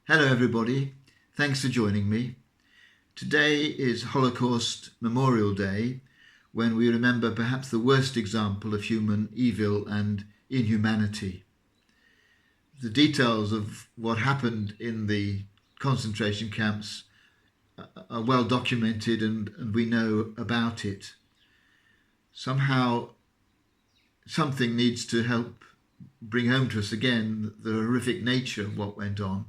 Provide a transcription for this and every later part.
Hello everybody, thanks for joining me. Today is Holocaust Memorial Day, when we remember perhaps the worst example of human evil and inhumanity. The details of what happened in the concentration camps are well documented and we know about it. Somehow something needs to help bring home to us again the horrific nature of what went on.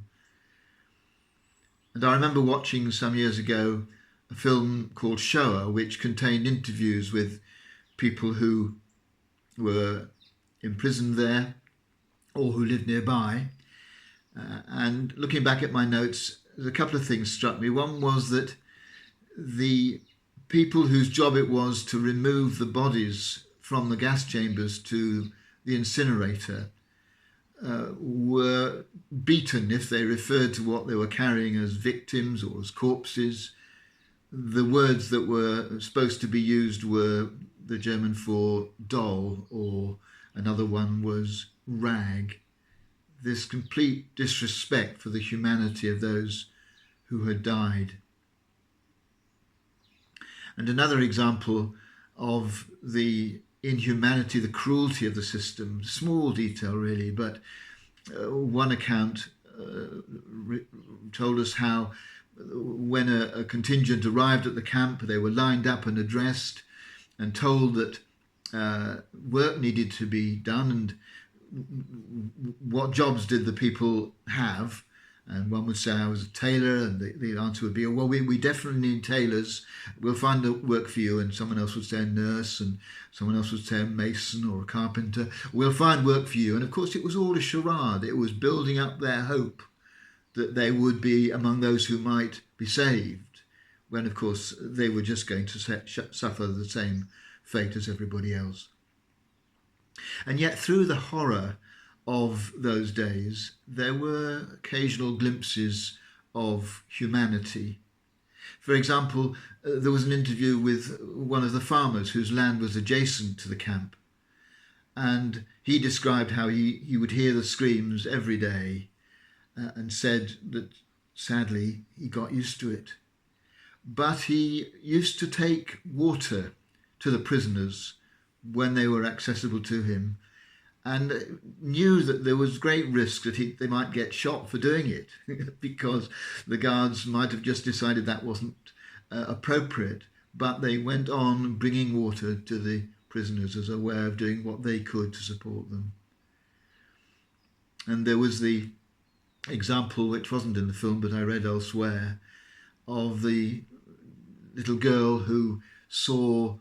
And I remember watching some years ago a film called Shoah, which contained interviews with people who were imprisoned there or who lived nearby. And looking back at my notes, a couple of things struck me. One was that the people whose job it was to remove the bodies from the gas chambers to the incinerator were beaten if they referred to what they were carrying as victims or as corpses. The words that were supposed to be used were the German for doll, or another one was rag. This complete disrespect for the humanity of those who had died. And another example of the inhumanity, the cruelty of the system, small detail really, but one account told us how when a contingent arrived at the camp, they were lined up and addressed and told that work needed to be done and what jobs did the people have. And one would say, I was a tailor, and the answer would be, well, we definitely need tailors. We'll find a work for you. And someone else would say a nurse, and someone else would say a mason or a carpenter. We'll find work for you. And of course, it was all a charade. It was building up their hope that they would be among those who might be saved, when, of course, they were just going to suffer the same fate as everybody else. And yet, through the horror of those days, there were occasional glimpses of humanity. For example, there was an interview with one of the farmers whose land was adjacent to the camp, and he described how he would hear the screams every day and said that sadly he got used to it. But he used to take water to the prisoners when they were accessible to him, and knew that there was great risk that they might get shot for doing it because the guards might have just decided that wasn't appropriate. But they went on bringing water to the prisoners as a way of doing what they could to support them. And there was the example, which wasn't in the film but I read elsewhere, of the little girl who saw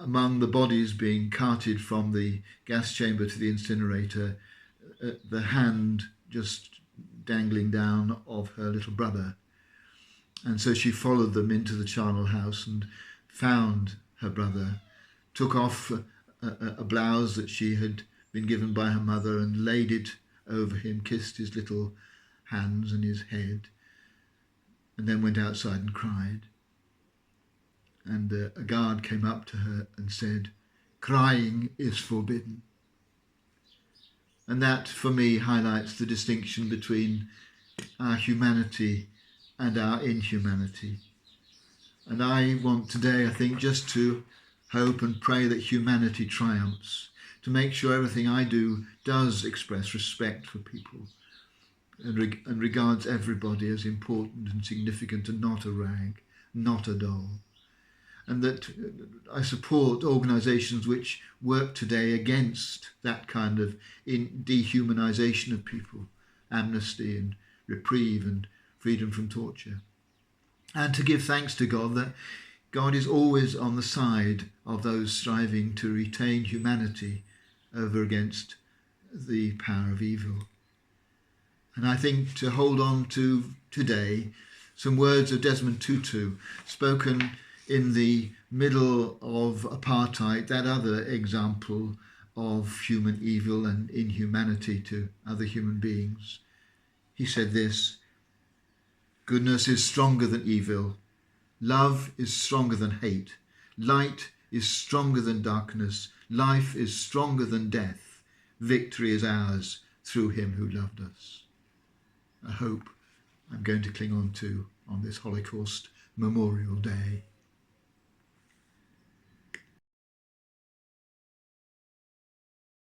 among the bodies being carted from the gas chamber to the incinerator, the hand just dangling down of her little brother. And so she followed them into the charnel house and found her brother, took off a blouse that she had been given by her mother and laid it over him, kissed his little hands and his head, and then went outside and cried. And a guard came up to her and said, "Crying is forbidden." And that, for me, highlights the distinction between our humanity and our inhumanity. And I want today, I think, just to hope and pray that humanity triumphs, to make sure everything I do does express respect for people and regards everybody as important and significant and not a rag, not a doll. And that I support organisations which work today against that kind of dehumanisation of people, amnesty and reprieve and freedom from torture. And to give thanks to God that God is always on the side of those striving to retain humanity over against the power of evil. And I think to hold on to today some words of Desmond Tutu, spoken in the middle of apartheid, that other example of human evil and inhumanity to other human beings. He said this: "Goodness is stronger than evil. Love is stronger than hate. Light is stronger than darkness. Life is stronger than death. Victory is ours through him who loved us." I hope I'm going to cling on to on this Holocaust Memorial Day.